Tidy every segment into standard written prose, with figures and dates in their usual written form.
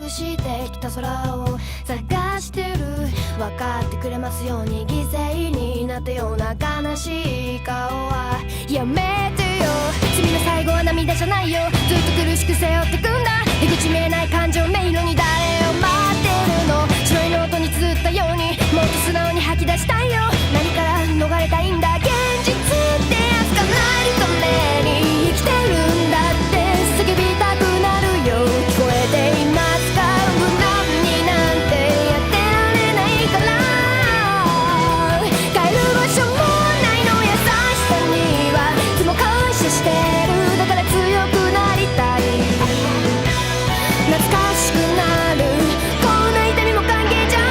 眩してきた空を探してる分かってくれますように犠牲になったような悲しい顔はやめてよ君の最後は涙じゃないよずっと苦しく背負ってくんだ出口見えない感情迷路に誰を待ってるの白いノートに綴ったようにもっと素直に吐き出したいよ何から逃れたいんだ現実ってやつかないために生きてるんだって叫びたくなるよ聞こえていますか無難になんてやってられないから帰る場所もないの優しさにはいつも感謝してるだから強くなりたい懐かしくなるこんな痛みも歓迎じゃん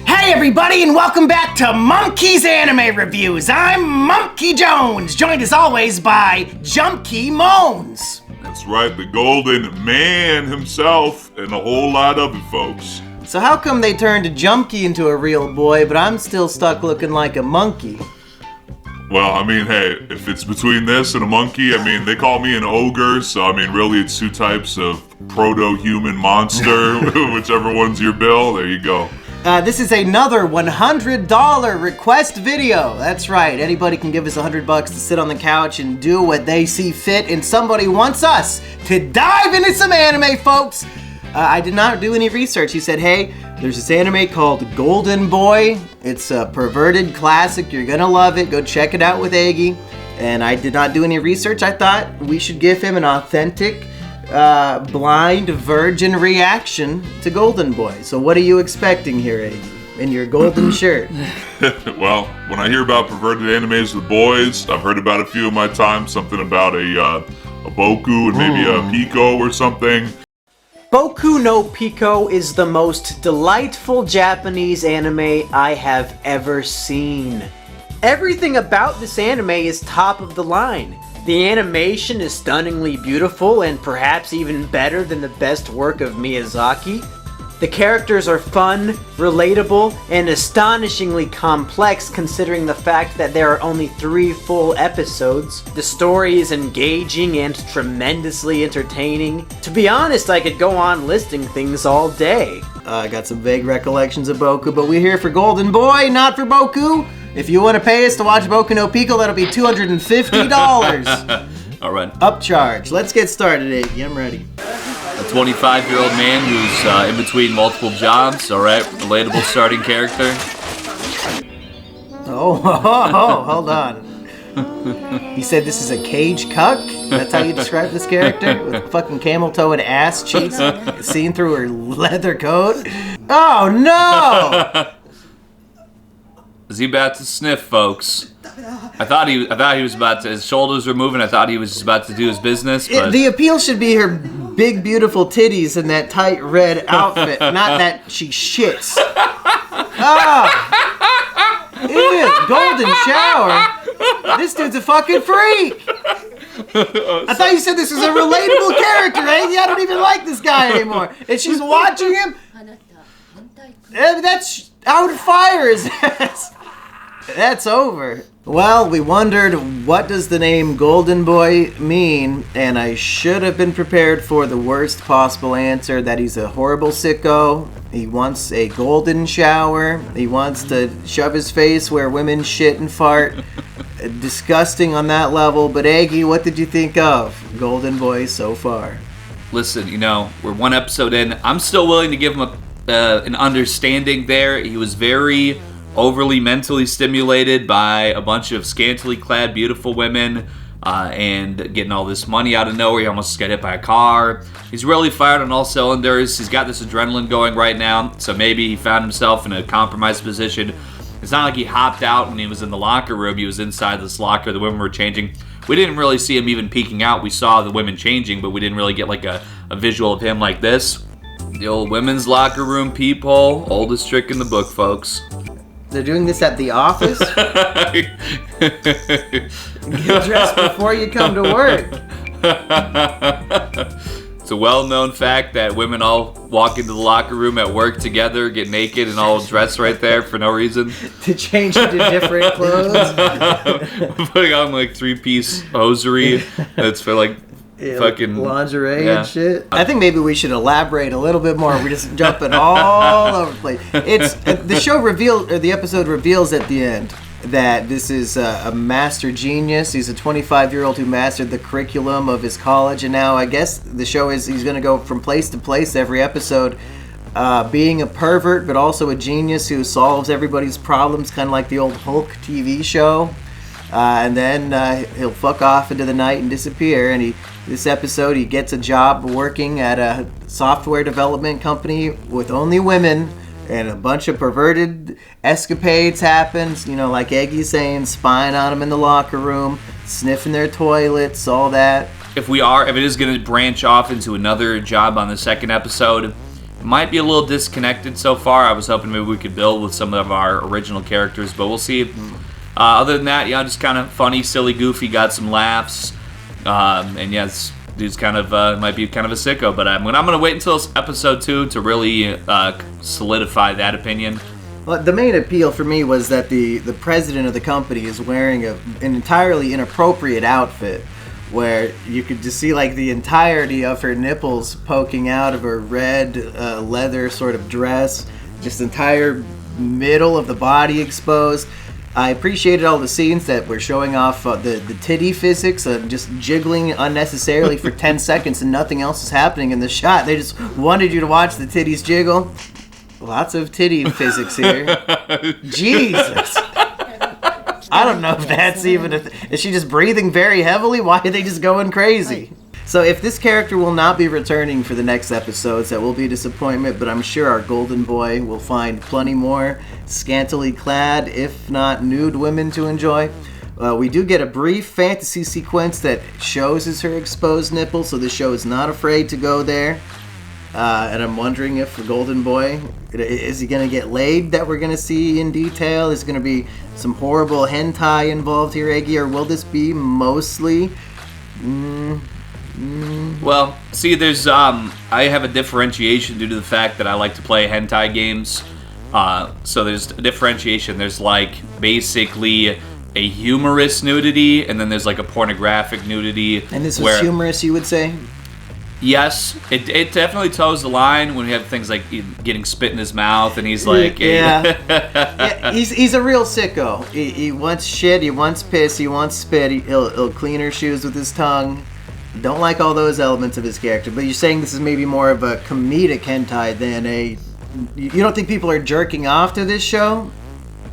Hey everybody and welcome back to Monkey's Anime Reviews. I'm Monkey Jones, joined as always by Jumpkey Moans. That's right, the golden man himself and a whole lot of it, folks. So how come they turned Jumpkey into a real boy, but I'm still stuck looking like a monkey? Well, I mean, hey, if it's between this and a monkey, I mean, they call me an ogre, so I mean, really it's two types of proto-human monster, whichever one's your bill, there you go. This is another $100 request video. That's right, anybody can give us $100 to sit on the couch and do what they see fit, and somebody wants us to dive into some anime, folks. I did not do any research. He said, hey, there's this anime called Golden Boy. It's a perverted classic. You're gonna love it. Go check it out with Aggie. And I did not do any research. I thought we should give him an authentic blind virgin reaction to Golden Boy. So what are you expecting here, Aggie, in your golden shirt? Well, when I hear about perverted animes with boys, I've heard about a few in my time, something about a Boku and maybe a Pico or something. Boku no Pico is the most delightful Japanese anime I have ever seen. Everything about this anime is top of the line. The animation is stunningly beautiful and perhaps even better than the best work of Miyazaki. The characters are fun, relatable, and astonishingly complex considering the fact that there are only 3 full episodes. The story is engaging and tremendously entertaining. To be honest, I could go on listing things all day. I got some vague recollections of Boku, but we're here for Golden Boy, not for Boku. If you want to pay us to watch Boku no Pico, that'll be $250. All right. Upcharge. Let's get started, Iggy. I'm ready. A 25-year-old man who's in between multiple jobs. All right. Relatable starting character. Oh, hold on. He said this is a cage cuck? That's how you describe this character? With fucking camel-toed ass cheeks seen through her leather coat? Oh, no! Is he about to sniff, folks? I thought he was about to. His shoulders were moving. I thought he was just about to do his business. But the appeal should be her big, beautiful titties and that tight red outfit, not that she shits. Oh, ew, golden shower. This dude's a fucking freak. I thought you said this was a relatable character, eh? I don't even like this guy anymore. And she's watching him. That's I would fire his ass. That's over. Well, we wondered what does the name Golden Boy mean, and I should have been prepared for the worst possible answer, that he's a horrible sicko. He wants a golden shower. He wants to shove his face where women shit and fart. Disgusting on that level. But Aggie, what did you think of Golden Boy so far? Listen, we're 1 episode in. I'm still willing to give him an understanding there. He was very overly mentally stimulated by a bunch of scantily clad beautiful women and getting all this money out of nowhere. He almost got hit by a car. He's really fired on all cylinders. He's got this adrenaline going right now, so maybe he found himself in a compromised position. It's not like he hopped out when he was in the locker room. He was inside this locker. The women were changing. We didn't really see him even peeking out. We saw the women changing, but we didn't really get like a visual of him like this. The old women's locker room peephole. Oldest trick in the book, folks. They're doing this at the office? Get dressed before you come to work. It's a well-known fact that women all walk into the locker room at work together, get naked, and all dress right there for no reason. To change into different clothes. Putting on like 3-piece hosiery that's for like fucking lingerie yeah. and shit. I think maybe we should elaborate a little bit more. We're just jumping all over the place. It's the show revealed, or the episode reveals at the end that this is a master genius. He's a 25-year-old who mastered the curriculum of his college, and now I guess the show is he's going to go from place to place every episode, being a pervert but also a genius who solves everybody's problems, kind of like the old Hulk TV show. And then he'll fuck off into the night and disappear. And this episode, he gets a job working at a software development company with only women, and a bunch of perverted escapades happens. You know, like Eggy's saying, spying on them in the locker room, sniffing their toilets, all that. If it is going to branch off into another job on the second episode, it might be a little disconnected so far. I was hoping maybe we could build with some of our original characters, but we'll see. Other than that, yeah, just kind of funny, silly, goofy, got some laughs. And yes, dude's kind of might be kind of a sicko, but I'm going to wait until episode 2 to really solidify that opinion. Well, the main appeal for me was that the president of the company is wearing an entirely inappropriate outfit, where you could just see like the entirety of her nipples poking out of her red leather sort of dress, just entire middle of the body exposed. I appreciated all the scenes that were showing off the titty physics, just jiggling unnecessarily for 10 seconds and nothing else is happening in the shot. They just wanted you to watch the titties jiggle. Lots of titty physics here. Jesus. I don't know if that's even is she just breathing very heavily? Why are they just going crazy? So if this character will not be returning for the next episodes, that will be a disappointment, but I'm sure our golden boy will find plenty more scantily clad, if not nude women to enjoy. We do get a brief fantasy sequence that shows her exposed nipples, so the show is not afraid to go there. And I'm wondering if the golden boy, is he going to get laid that we're going to see in detail? Is going to be some horrible hentai involved here, Eggy, or will this be mostly... Well, see, there's I have a differentiation due to the fact that I like to play hentai games. So there's a differentiation. There's like basically a humorous nudity, and then there's like a pornographic nudity. And this was humorous, you would say? Yes, it definitely toes the line when we have things like getting spit in his mouth, and he's like, yeah, he's a real sicko. He wants shit, he wants piss, he wants spit. He'll clean her shoes with his tongue. Don't like all those elements of his character, but you're saying this is maybe more of a comedic hentai than a... You don't think people are jerking off to this show?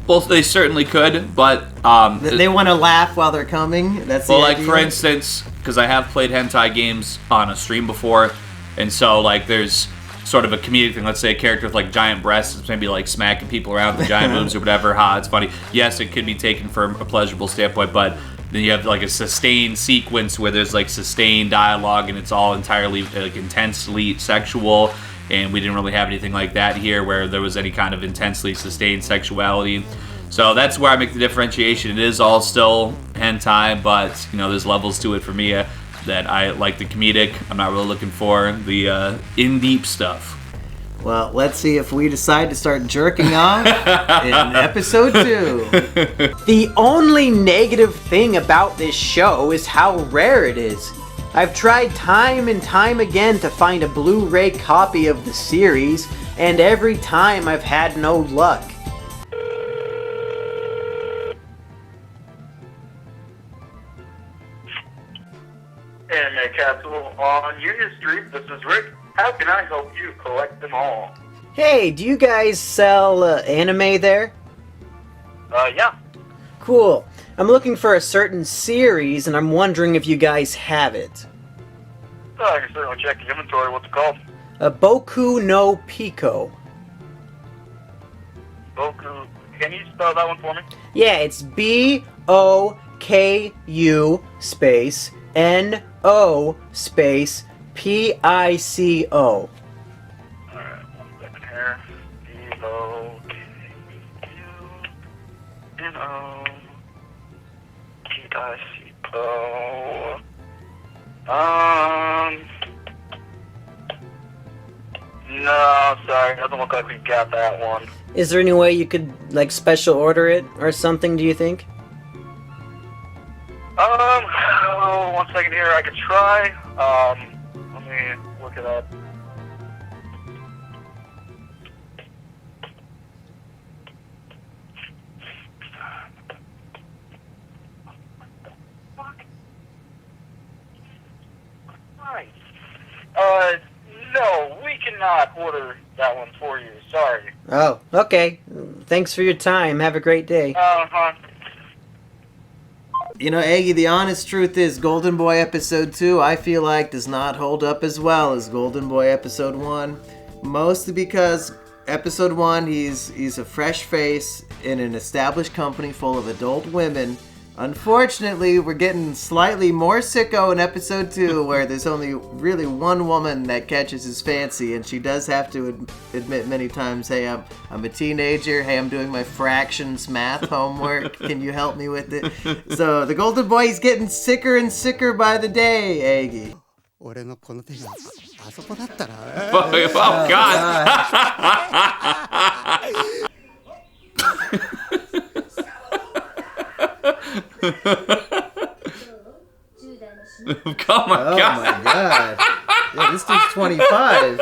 Well, they certainly could, but... they want to laugh while they're coming? That's the like, idea? for instance, because I have played hentai games on a stream before, and so, like, there's sort of a comedic thing. Let's say a character with, like, giant breasts is maybe, like, smacking people around with giant boobs or whatever. It's funny. Yes, it could be taken from a pleasurable standpoint, but... Then you have like a sustained sequence where there's like sustained dialogue and it's all entirely like intensely sexual, and we didn't really have anything like that here where there was any kind of intensely sustained sexuality. So that's where I make the differentiation. It is all still hentai, but you know, there's levels to it for me that I like the comedic. I'm not really looking for the in-deep stuff. Well, let's see if we decide to start jerking off in episode 2. The only negative thing about this show is how rare it is. I've tried time and time again to find a Blu-ray copy of the series, and every time I've had no luck. Anime Capital on Union Street. This is Rick. How can I help you collect them all? Hey, do you guys sell anime there? Yeah. Cool. I'm looking for a certain series, and I'm wondering if you guys have it. I can certainly check the inventory. What's it called? Boku no Pico. Boku. Can you spell that one for me? Yeah, it's B-O-K-U space N-O space P-I-C-O. Alright, 1 second here. B-O-K-U-N-O-P-I-C-O. No, sorry. Doesn't look like we got that one. Is there any way you could, like, special order it or something, do you think? Oh, 1 1 second here. I can try. Let me look it up. No, we cannot order that one for you. Sorry. Oh, okay. Thanks for your time. Have a great day. Uh-huh. You know, Aggie, the honest truth is Golden Boy Episode 2, I feel like, does not hold up as well as Golden Boy Episode 1. Mostly because Episode 1, he's a fresh face in an established company full of adult women. Unfortunately, we're getting slightly more sicko in Episode 2, where there's only really one woman that catches his fancy, and she does have to admit many times, hey, I'm a teenager, hey, I'm doing my fractions math homework, can you help me with it? So, the Golden Boy, he's getting sicker and sicker by the day, Aggie. 俺のこの手があそこだったら Oh, God. Oh my God. Oh my God. Yeah, this dude's 25.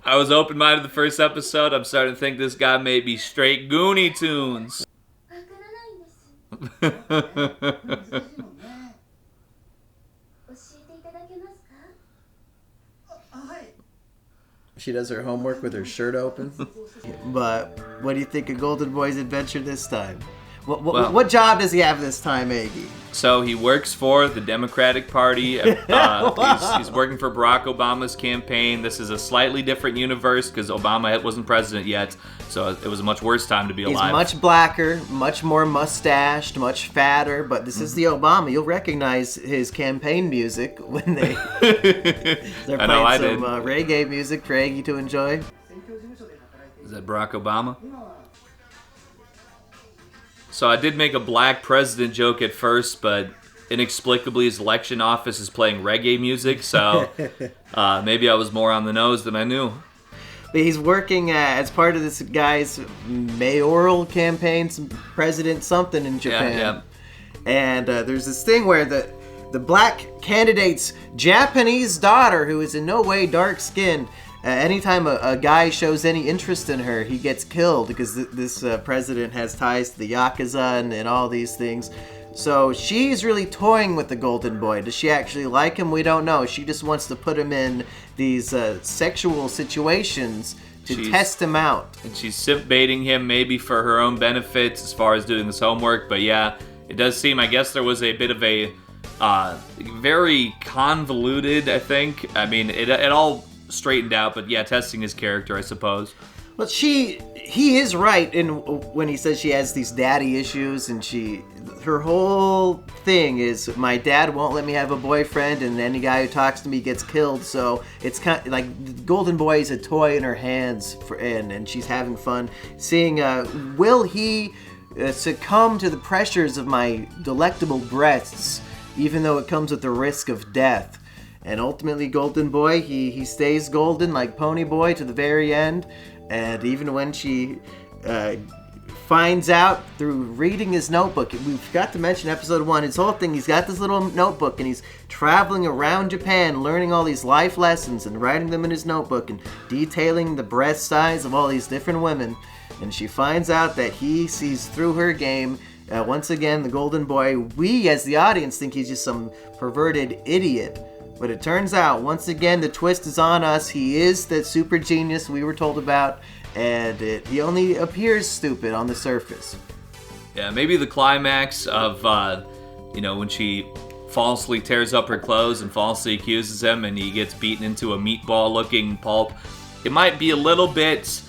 I was open-minded the first episode. I'm starting to think this guy may be straight Goonie Tunes. わからないんです。教えていただけますか? She does her homework with her shirt open. But what do you think of Golden Boy's adventure this time? What job does he have this time, Aggie? So he works for the Democratic Party. He's working for Barack Obama's campaign. This is a slightly different universe because Obama wasn't president yet, so it was a much worse time to be alive. He's much blacker, much more mustached, much fatter, but this is the Obama. You'll recognize his campaign music when they're playing some reggae music for Aggie to enjoy. Is that Barack Obama? So I did make a black president joke at first, but inexplicably his election office is playing reggae music, so maybe I was more on the nose than I knew. But he's working as part of this guy's mayoral campaign, some president something in Japan. Yeah. And there's this thing where the black candidate's Japanese daughter, who is in no way dark-skinned, anytime a guy shows any interest in her, he gets killed because this president has ties to the Yakuza and all these things. So she's really toying with the Golden Boy. Does she actually like him? We don't know. She just wants to put him in these sexual situations to test him out. And she's simp baiting him maybe for her own benefits as far as doing this homework. But yeah, it does seem, I guess there was a bit of a very convoluted, I think. I mean, it all straightened out, but yeah, testing his character, I suppose. Well, he is right when he says she has these daddy issues, and her whole thing is, my dad won't let me have a boyfriend, and any guy who talks to me gets killed. So it's kind of like the Golden Boy is a toy in her hands, and she's having fun seeing. Will he succumb to the pressures of my delectable breasts, even though it comes with the risk of death? And ultimately, Golden Boy, he stays golden like Pony Boy to the very end. And even when she finds out through reading his notebook, we forgot to mention episode 1, his whole thing, he's got this little notebook and he's traveling around Japan, learning all these life lessons and writing them in his notebook and detailing the breast size of all these different women. And she finds out that he sees through her game. Once again, the Golden Boy, we as the audience think he's just some perverted idiot. But it turns out, once again, the twist is on us. He is the super genius we were told about, and he only appears stupid on the surface. Yeah, maybe the climax of, when she falsely tears up her clothes and falsely accuses him, and he gets beaten into a meatball-looking pulp. It might be a little bit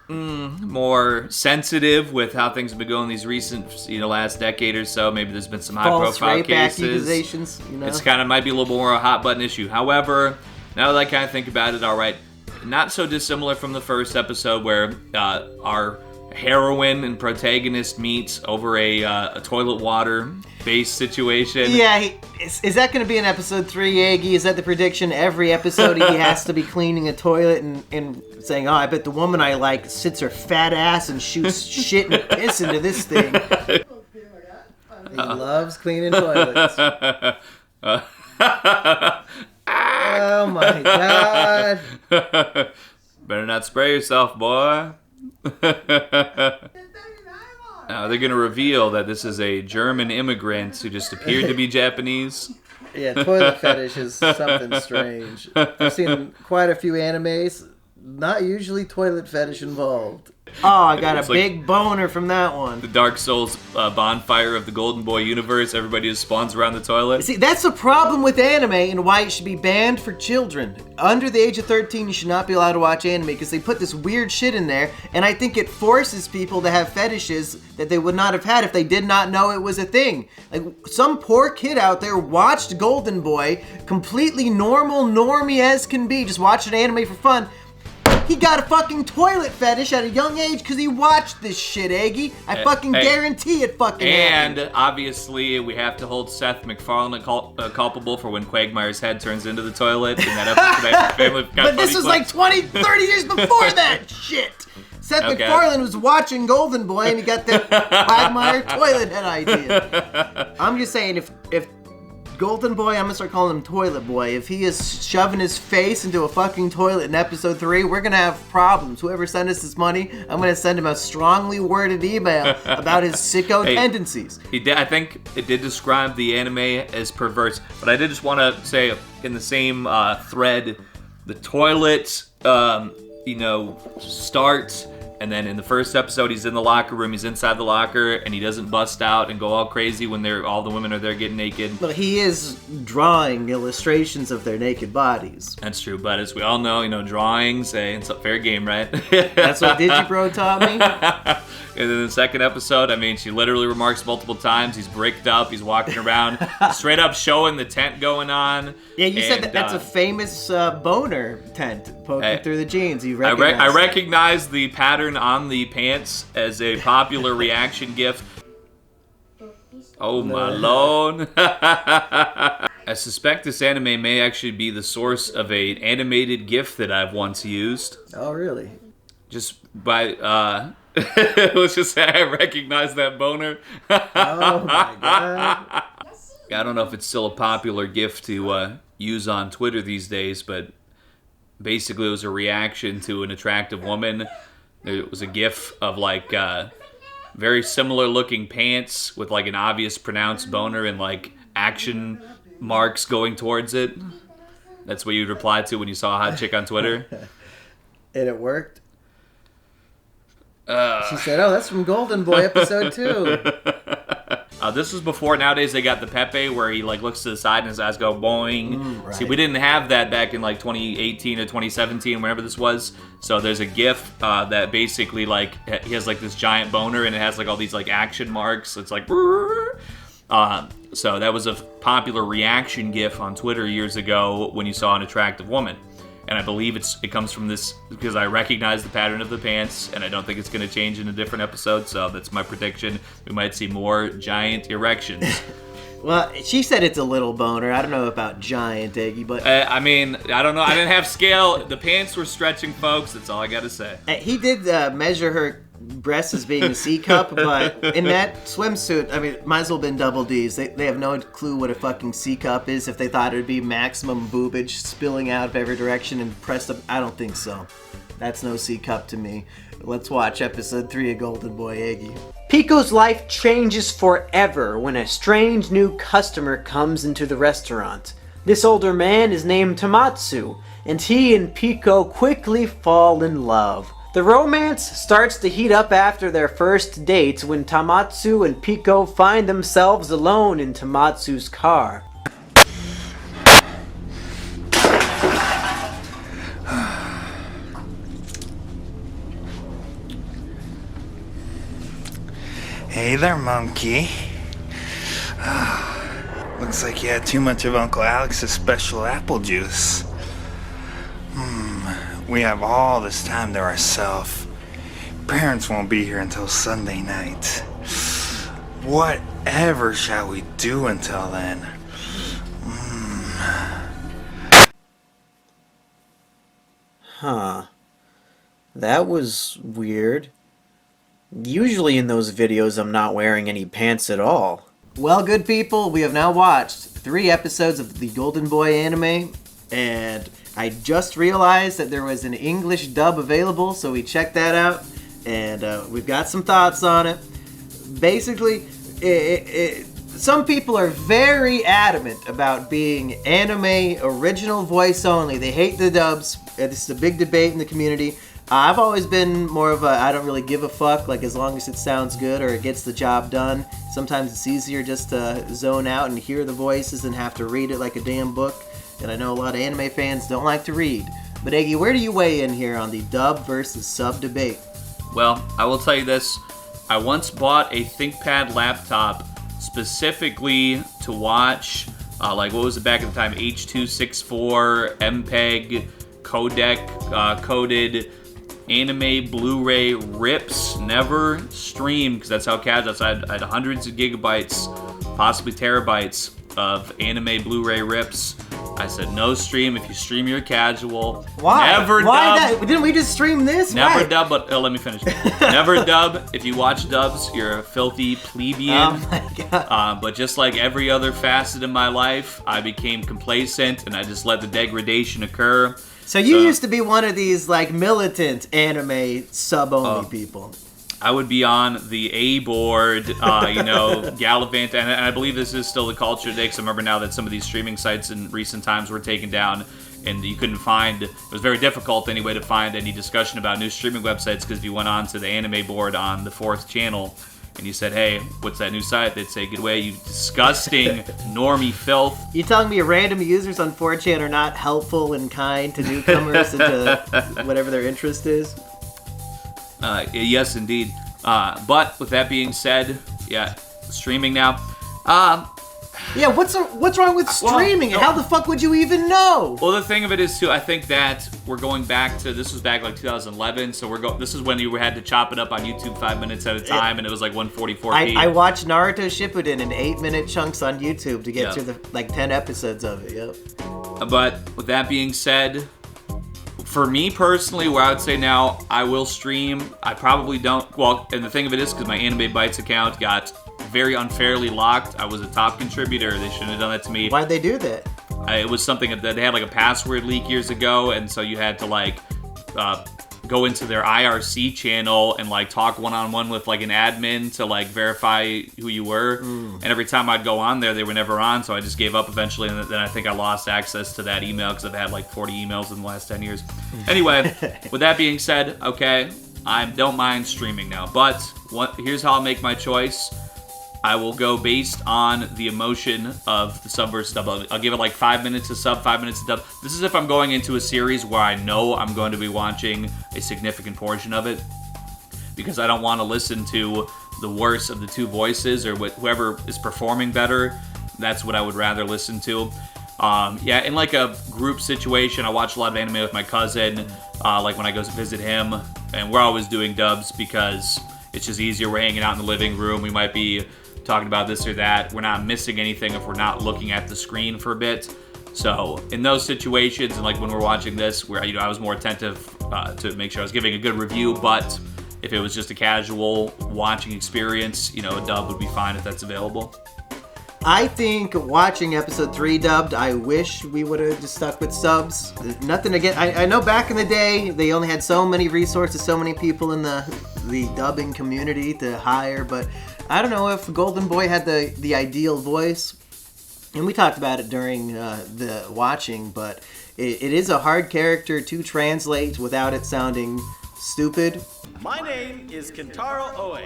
more sensitive with how things have been going these recent, last decade or so. Maybe there's been some high-profile cases. Accusations, It's kind of might be a little more a hot-button issue. However, now that I kind of think about it, all right, not so dissimilar from the first episode where our heroine and protagonist meets over a toilet water-based situation. Yeah, is that going to be in episode 3, Yagi? Is that the prediction? Every episode he has to be cleaning a toilet and saying, I bet the woman I like sits her fat ass and shoots shit and piss into this thing. He loves cleaning toilets. Oh my god. Better not spray yourself, boy. Now they're gonna reveal that this is a German immigrant who just appeared to be Japanese. Yeah, toilet fetish is something strange. I've seen quite a few animes. Not usually toilet fetish involved. Oh, I got a big boner from that one. The Dark Souls bonfire of the Golden Boy universe. Everybody just spawns around the toilet. See, that's the problem with anime and why it should be banned for children. Under the age of 13, you should not be allowed to watch anime because they put this weird shit in there, and I think it forces people to have fetishes that they would not have had if they did not know it was a thing. Like, some poor kid out there watched Golden Boy, completely normal, normie as can be, just watching anime for fun. He got a fucking toilet fetish at a young age because he watched this shit, Aggie. I fucking guarantee it fucking happened. And obviously, we have to hold Seth MacFarlane culpable for when Quagmire's head turns into the toilet in that episode. Family Guy But this was like 20, 30 years before that shit. Seth MacFarlane was watching Golden Boy and he got that Quagmire toilet head idea. I'm just saying, if Golden Boy, I'm gonna start calling him Toilet Boy. If he is shoving his face into a fucking toilet in episode 3, we're gonna have problems. Whoever sent us this money, I'm gonna send him a strongly worded email about his sicko tendencies. He did. I think it did describe the anime as perverse, but I did just want to say in the same thread, the toilet, starts. And then in the first episode, he's in the locker room, he's inside the locker, and he doesn't bust out and go all crazy when all the women are there getting naked. Well, he is drawing illustrations of their naked bodies. That's true, but as we all know, drawings, it's a fair game, right? That's what Digibro taught me. And then the second episode, she literally remarks multiple times, he's bricked up, he's walking around, straight up showing the tent going on. Yeah, you said that's a famous boner tent poking through the jeans. You recognize I recognize the pattern on the pants as a popular reaction gift. Oh my lord. I suspect this anime may actually be the source of an animated GIF that I've once used. Oh, really? Just by, let's just say I recognize that boner. Oh my god. I don't know if it's still a popular GIF to use on Twitter these days, but basically it was a reaction to an attractive woman. There was a GIF of very similar looking pants with an obvious pronounced boner and action marks going towards it. That's what you'd reply to when you saw a hot chick on Twitter. And it worked? She said, oh, that's from Golden Boy episode 2. This was before. Nowadays they got the Pepe where he looks to the side and his eyes go boing. Right. See, we didn't have that back in 2018 or 2017, whenever this was. So there's a GIF that basically he has this giant boner and it has all these action marks. It's so that was a popular reaction GIF on Twitter years ago when you saw an attractive woman. And I believe it comes from this because I recognize the pattern of the pants, and I don't think it's going to change in a different episode, so that's my prediction. We might see more giant erections. Well, she said it's a little boner. I don't know about giant, Iggy, but... I don't know. I didn't have scale. The pants were stretching, folks. That's all I got to say. He did measure her breasts as being a C cup, but in that swimsuit, might as well have been double D's. They have no clue what a fucking C cup is if they thought it would be maximum boobage spilling out of every direction and pressed up. I don't think so. That's no C cup to me. Let's watch episode 3 of Golden Boy Iggy. Pico's life changes forever when a strange new customer comes into the restaurant. This older man is named Tamatsu, and he and Pico quickly fall in love. The romance starts to heat up after their first date when Tamatsu and Pico find themselves alone in Tamatsu's car. Hey there, monkey. Looks like you had too much of Uncle Alex's special apple juice. We have all this time to ourselves. Parents won't be here until Sunday night. Whatever shall we do until then? Huh. That was weird. Usually in those videos I'm not wearing any pants at all. Well, good people, we have now watched 3 episodes of the Golden Boy anime, and I just realized that there was an English dub available, so we checked that out, and we've got some thoughts on it. Basically, some people are very adamant about being anime original voice only. They hate the dubs. This is a big debate in the community. I've always been more of a I don't really give a fuck, like as long as it sounds good or it gets the job done. Sometimes it's easier just to zone out and hear the voices than have to read it like a damn book. And I know a lot of anime fans don't like to read. But Eggy, where do you weigh in here on the dub versus sub debate? Well, I will tell you this. I once bought a ThinkPad laptop specifically to watch, what was it back at the time? H.264, MPEG, codec, coded anime Blu-ray rips. Never streamed, because that's how casual. I had hundreds of gigabytes, possibly terabytes of anime Blu-ray rips. I said no stream. If you stream, you're casual. Why? Never Why dub. that? Didn't we just stream this? Never Right. dub, but let me finish. Never dub. If you watch dubs, you're a filthy plebeian. Oh my god. But just like every other facet in my life, I became complacent and I just let the degradation occur. So you used to be one of these like militant anime sub-only people. I would be on the A board, gallivant, and I believe this is still the culture today, because I remember now that some of these streaming sites in recent times were taken down, and you couldn't find, it was very difficult anyway to find any discussion about new streaming websites, because if you went on to the anime board on the 4th channel, and you said, hey, what's that new site? They'd say, get away, you disgusting normie filth. You telling me random users on 4chan are not helpful and kind to newcomers into whatever their interest is? Yes, indeed. But with that being said, yeah, streaming now. Yeah, what's wrong with streaming? Well, How the fuck would you even know? Well, the thing of it is, too, I think that we're going back to, this was back like 2011, so this is when you had to chop it up on YouTube 5 minutes at a time, and it was like 144p. I watched Naruto Shippuden in 8-minute chunks on YouTube to get through the 10 episodes of it, yep. But with that being said, for me personally, where I would say now I will stream, I probably don't. Well, and the thing of it is, because my Anime Bytes account got very unfairly locked. I was a top contributor. They shouldn't have done that to me. Why'd they do that? It was something that they had like a password leak years ago, and so you had to go into their IRC channel and like talk one-on-one with like an admin to like verify who you were. And every time I'd go on there, they were never on, so I just gave up eventually, and then I think I lost access to that email because I've had like 40 emails in the last 10 years. Anyway, with that being said, okay, I don't mind streaming now, but here's how I'll make my choice. I will go based on the emotion of the sub versus dub. I'll give it like 5 minutes to sub, 5 minutes to dub. This is if I'm going into a series where I know I'm going to be watching a significant portion of it, because I don't want to listen to the worst of the two voices or whoever is performing better. That's what I would rather listen to. In like a group situation, I watch a lot of anime with my cousin, like when I go visit him, and we're always doing dubs because it's just easier. We're hanging out in the living room. We might be talking about this or that. We're not missing anything if we're not looking at the screen for a bit. So in those situations, and like when we're watching this, where I was more attentive to make sure I was giving a good review. But if it was just a casual watching experience, a dub would be fine if that's available. I think watching episode 3 dubbed, I wish we would have just stuck with subs. There's nothing again. I know back in the day, they only had so many resources, so many people in the dubbing community to hire, but I don't know if Golden Boy had the ideal voice. And we talked about it during the watching, but it is a hard character to translate without it sounding stupid. My name is Kentaro Oe.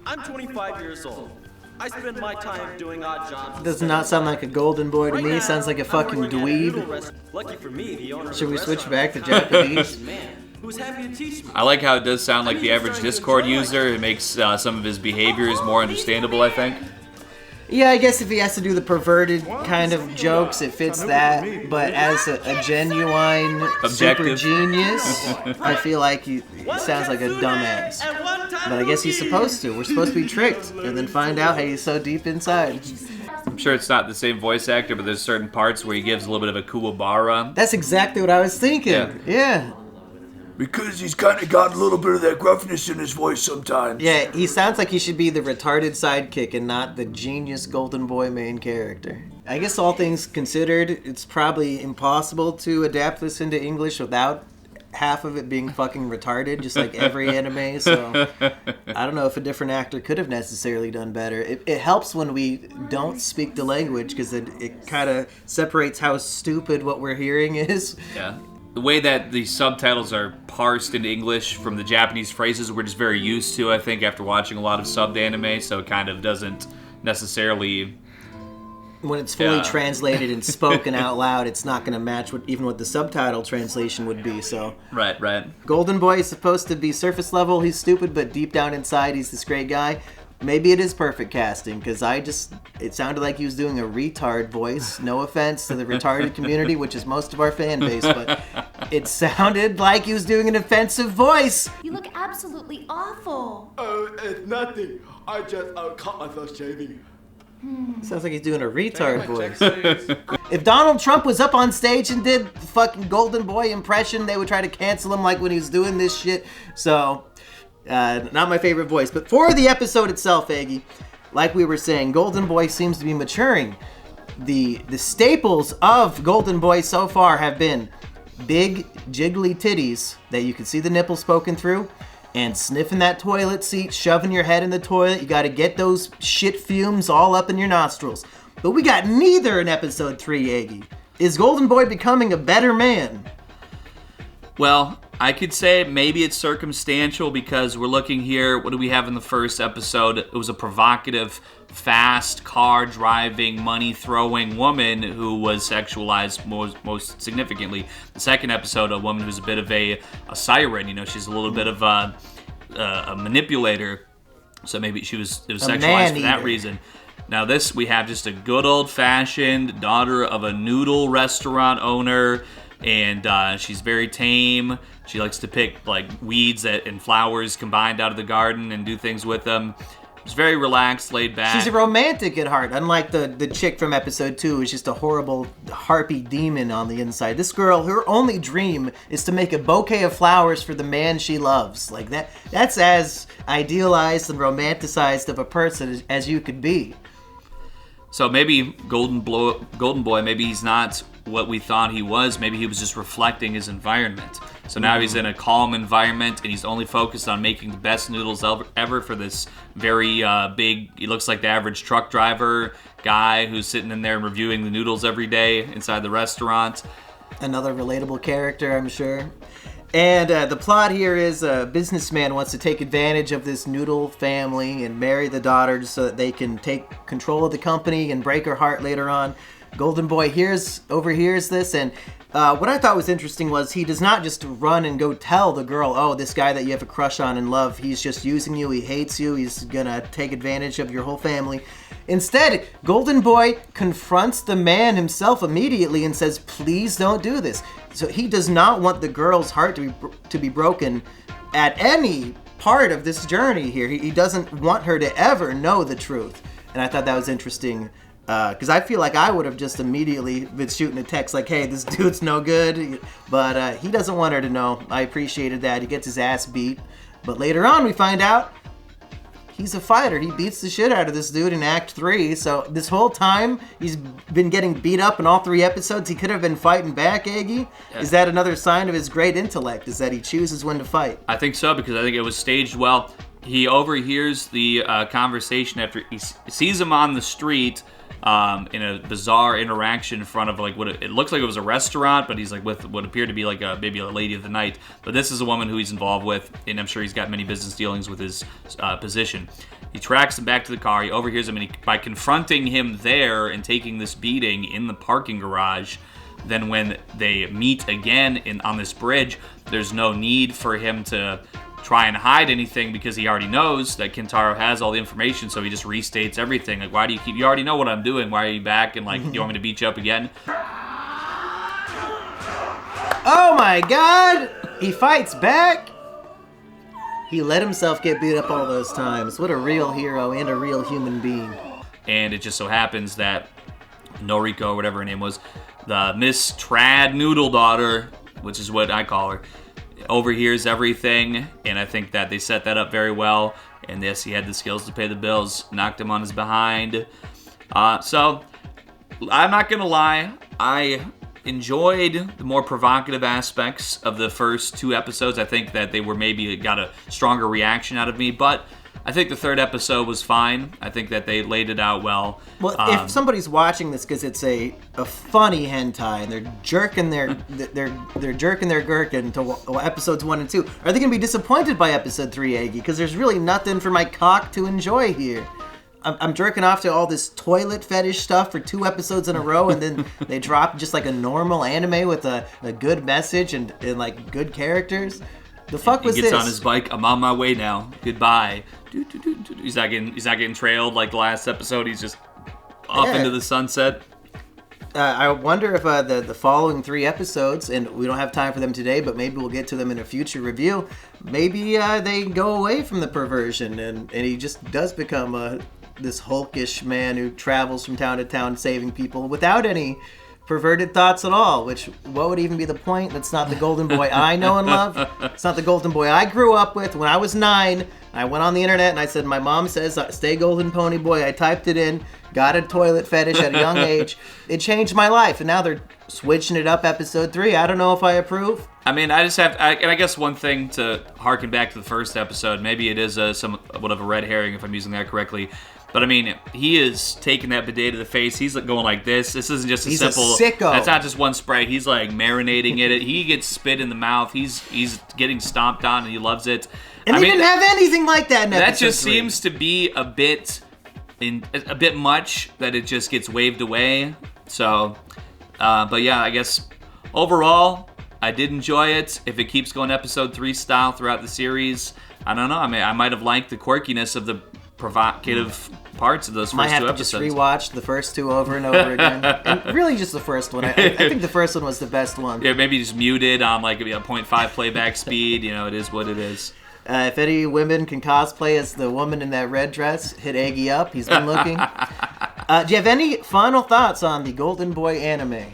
I'm 25 years old. I spend my time doing odd jobs. Does not sound like a Golden Boy to me. Sounds like a fucking dweeb. Lucky for me, the owner Should we switch back to Japanese? Who's happy to teach me. I like how it does sound like the average Discord user. It makes some of his behaviors more understandable, I think. Yeah, I guess if he has to do the perverted kind of jokes, it fits that. But as a genuine super genius, I feel like he sounds like a dumbass. But I guess he's supposed to. We're supposed to be tricked and then find out how he's so deep inside. I'm sure it's not the same voice actor, but there's certain parts where he gives a little bit of a Kuwabara. That's exactly what I was thinking. Yeah. Because he's kind of got a little bit of that gruffness in his voice sometimes. Yeah, he sounds like he should be the retarded sidekick and not the genius Golden Boy main character. I guess all things considered, it's probably impossible to adapt this into English without half of it being fucking retarded, just like every anime, so I don't know if a different actor could have necessarily done better. It helps when we don't speak the language, because it kind of separates how stupid what we're hearing is. Yeah. The way that the subtitles are parsed into English from the Japanese phrases, we're just very used to, I think, after watching a lot of subbed anime, so it kind of doesn't necessarily... When it's fully translated and spoken out loud, it's not going to match what the subtitle translation would be, so... Right. Golden Boy is supposed to be surface level, he's stupid, but deep down inside, he's this great guy. Maybe it is perfect casting, because it sounded like he was doing a retard voice. No offense to the retarded community, which is most of our fan base, but it sounded like he was doing an offensive voice. You look absolutely awful. Oh, it's nothing. I just caught myself shaving. Sounds like he's doing a retard voice. If Donald Trump was up on stage and did the fucking Golden Boy impression, they would try to cancel him like when he was doing this shit. So... not my favorite voice, but for the episode itself, Aggie, like we were saying, Golden Boy seems to be maturing. The staples of Golden Boy so far have been big, jiggly titties that you can see the nipples poking through, and sniffing that toilet seat, shoving your head in the toilet. You got to get those shit fumes all up in your nostrils. But we got neither in episode 3, Aggie. Is Golden Boy becoming a better man? Well, I could say maybe it's circumstantial, because we're looking here, what do we have in the first episode? It was a provocative, fast, car-driving, money-throwing woman who was sexualized most significantly. The second episode, a woman who's a bit of a siren, she's a little bit of a manipulator, so maybe it was sexualized for that reason. Now this, we have just a good old-fashioned daughter of a noodle restaurant owner, and she's very tame. She likes to pick weeds and flowers combined out of the garden and do things with them. She's very relaxed, laid back. She's a romantic at heart, unlike the chick from episode 2 who's just a horrible harpy demon on the inside. This girl, her only dream is to make a bouquet of flowers for the man she loves. That's as idealized and romanticized of a person as you could be. So maybe Golden Boy, maybe he's not what we thought he was. Maybe he was just reflecting his environment. So now he's in a calm environment, and he's only focused on making the best noodles ever for this very big, he looks like the average truck driver guy who's sitting in there and reviewing the noodles every day inside the restaurant. Another relatable character, I'm sure. And the plot here is a businessman wants to take advantage of this noodle family and marry the daughter so that they can take control of the company and break her heart later on. Golden Boy overhears this, and what I thought was interesting was he does not just run and go tell the girl, oh, this guy that you have a crush on and love, he's just using you, he hates you, he's gonna take advantage of your whole family. Instead, Golden Boy confronts the man himself immediately and says, please don't do this. So he does not want the girl's heart to be broken at any part of this journey here. He doesn't want her to ever know the truth. And I thought that was interesting, because I feel like I would have just immediately been shooting a text like, hey, this dude's no good. But he doesn't want her to know. I appreciated that. He gets his ass beat. But later on, we find out he's a fighter. He beats the shit out of this dude in Act 3. So this whole time, he's been getting beat up in all 3 episodes. He could have been fighting back, Aggie. Yeah. Is that another sign of his great intellect, is that he chooses when to fight? I think so, because I think it was staged well. He overhears the conversation after he sees him on the street in a bizarre interaction in front of what it looks like it was a restaurant, but he's with what appeared to be maybe a lady of the night. But this is a woman who he's involved with, and I'm sure he's got many business dealings with his position. He tracks him back to the car. He overhears him, and by confronting him there and taking this beating in the parking garage, then when they meet again on this bridge, there's no need for him to try and hide anything, because he already knows that Kentaro has all the information, so he just restates everything. Why do you already know what I'm doing, why are you back, and you want me to beat you up again? Oh my god! He fights back? He let himself get beat up all those times. What a real hero and a real human being. And it just so happens that Noriko, whatever her name was, the Miss Trad Noodle daughter, which is what I call her, overhears everything, and I think that they set that up very well. And yes, he had the skills to pay the bills, knocked him on his behind. So I'm not gonna lie, I enjoyed the more provocative aspects of the first 2 episodes. I think that they were maybe got a stronger reaction out of me, but I think the 3rd episode was fine. I think that they laid it out well. Well, if somebody's watching this because it's a funny hentai and they're jerking they're jerking their gherkin to episodes 1 and 2, are they gonna be disappointed by episode 3, Aggie? Because there's really nothing for my cock to enjoy here. I'm jerking off to all this toilet fetish stuff for 2 episodes in a row, and then they drop just like a normal anime with a good message and like good characters. The fuck was this? He gets on his bike. I'm on my way now. Goodbye. He's not getting trailed like the last episode. He's just off into the sunset. I wonder if the following 3 episodes, and we don't have time for them today, but maybe we'll get to them in a future review. Maybe they go away from the perversion, and he just does become this hulkish man who travels from town to town saving people without any perverted thoughts at all, which, what would even be the point? That's not the golden boy I know and love. It's not the golden boy I grew up with. When I was 9, I went on the internet and I said, my mom says, stay golden pony boy. I typed it in, got a toilet fetish at a young age. It changed my life, and now they're switching it up episode 3. I don't know if I approve. I mean, I guess one thing to harken back to the first episode, maybe it is somewhat of a red herring if I'm using that correctly, but I mean, he is taking that bidet to the face. He's going like this. This isn't just He's simple. a sicko. That's not just one spray. He's like marinating it. He gets spit in the mouth. He's getting stomped on, and he loves it. And they didn't have anything like that in episode 3. That just seems to be a bit much, that it just gets waved away. So, but yeah, I guess overall, I did enjoy it. If it keeps going episode 3 style throughout the series, I don't know. I mean, I might have liked the quirkiness of the provocative parts of those first 2 episodes. Might have to just rewatch the first 2 over and over again. And really just the first one. I think the first one was the best one. Yeah, maybe just muted on like a 0.5 playback speed. You know, it is what it is. If any women can cosplay as the woman in that red dress, hit Aggie up. He's been looking. Do you have any final thoughts on the Golden Boy anime?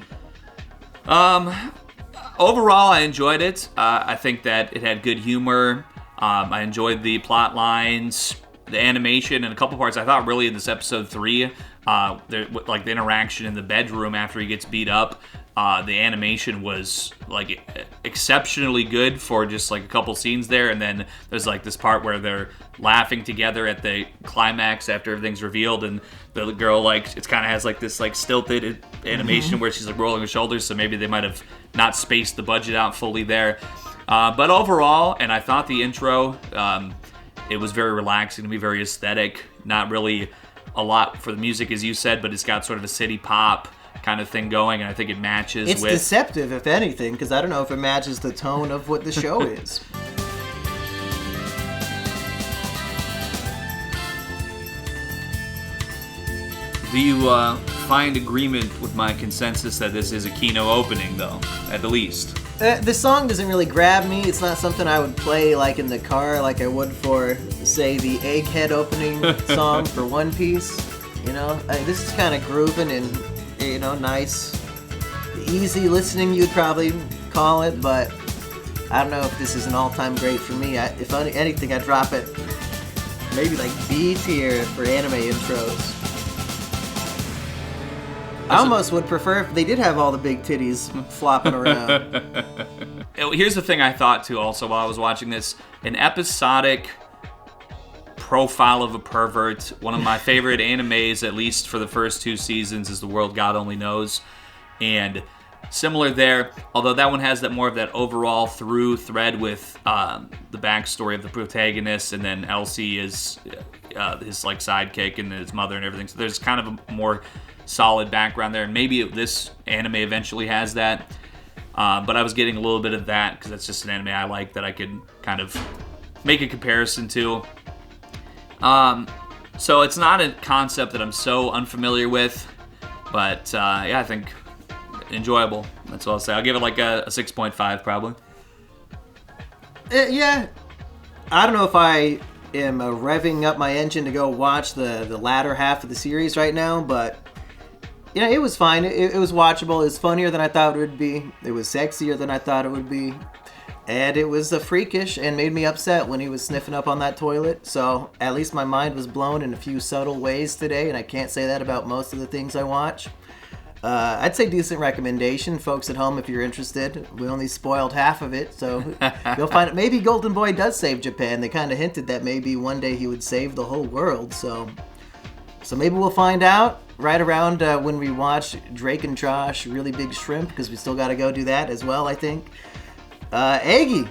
Overall, I enjoyed it. I think that it had good humor. I enjoyed the plot lines, the animation, and a couple parts. I thought really in this episode 3, like the interaction in the bedroom after he gets beat up, the animation was like exceptionally good for just like a couple scenes there. And then there's like this part where they're laughing together at the climax after everything's revealed, and the girl like it kind of has like this like stilted animation where she's like rolling her shoulders. So maybe they might have not spaced the budget out fully there. But overall, and I thought the intro, it was very relaxing to me, very aesthetic. Not really a lot for the music, as you said, but it's got sort of a city pop kind of thing going, and I think it matches It's deceptive, if anything, because I don't know if it matches the tone of what the show is. Do you find agreement with my consensus that this is a Kino opening, though, at the least? The song doesn't really grab me. It's not something I would play like in the car like I would for, say, the Egghead opening song for One Piece. You know, this is kind of grooving and, you know, nice, easy listening, you'd probably call it, but I don't know if this is an all-time great for me. If anything, I'd drop it maybe like B tier for anime intros. I almost would prefer if they did have all the big titties flopping around. Here's the thing I thought, too, also, while I was watching this. An episodic profile of a pervert. One of my favorite animes, at least for the first 2 seasons, is The World God Only Knows. And similar there, although that one has that more of that overall through thread with the backstory of the protagonist, and then Elsie is his like sidekick and his mother and everything. So there's kind of a more solid background there, and maybe this anime eventually has that, but I was getting a little bit of that because that's just an anime I like that I could kind of make a comparison to. So it's not a concept that I'm so unfamiliar with, but yeah, I think enjoyable. That's what I'll say. I'll give it like a 6.5 probably. Yeah, I don't know if I am revving up my engine to go watch the latter half of the series right now, but yeah, it was fine. It was watchable. It was funnier than I thought it would be. It was sexier than I thought it would be. And it was freakish and made me upset when he was sniffing up on that toilet. So at least my mind was blown in a few subtle ways today, and I can't say that about most of the things I watch. I'd say decent recommendation, folks at home, if you're interested. We only spoiled half of it, so you'll find it. Maybe Golden Boy does save Japan. They kind of hinted that maybe one day he would save the whole world, so maybe we'll find out right around when we watch Drake and Josh Really Big Shrimp, because we still got to go do that as well, I think. Aggie,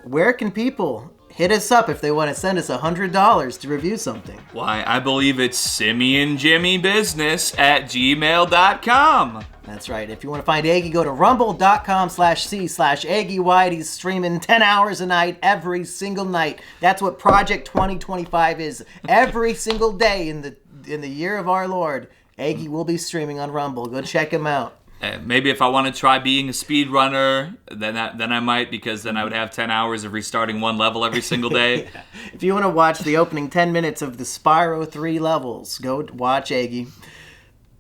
where can people hit us up if they want to send us $100 to review something? Why, I believe it's SimianJimmyBusiness@gmail.com. That's right. If you want to find Aggie, go to rumble.com/c/Aggie White. He's streaming 10 hours a night, every single night. That's what Project 2025 is. Every single day in the year of our Lord, Aggie will be streaming on Rumble. Go check him out. Maybe if I want to try being a speedrunner, then I might, because then I would have 10 hours of restarting one level every single day. If you want to watch the opening 10 minutes of the Spyro 3 levels, go watch Aggie.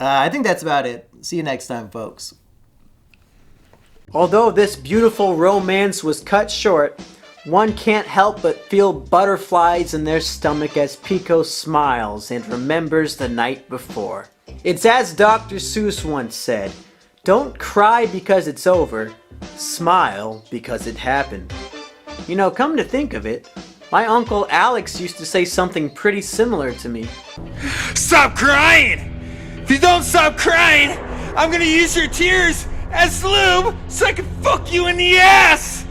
I think that's about it. See you next time, folks. Although this beautiful romance was cut short, one can't help but feel butterflies in their stomach as Pico smiles and remembers the night before. It's as Dr. Seuss once said, "Don't cry because it's over, smile because it happened." You know, come to think of it, my Uncle Alex used to say something pretty similar to me. Stop crying! If you don't stop crying, I'm gonna use your tears as lube so I can fuck you in the ass!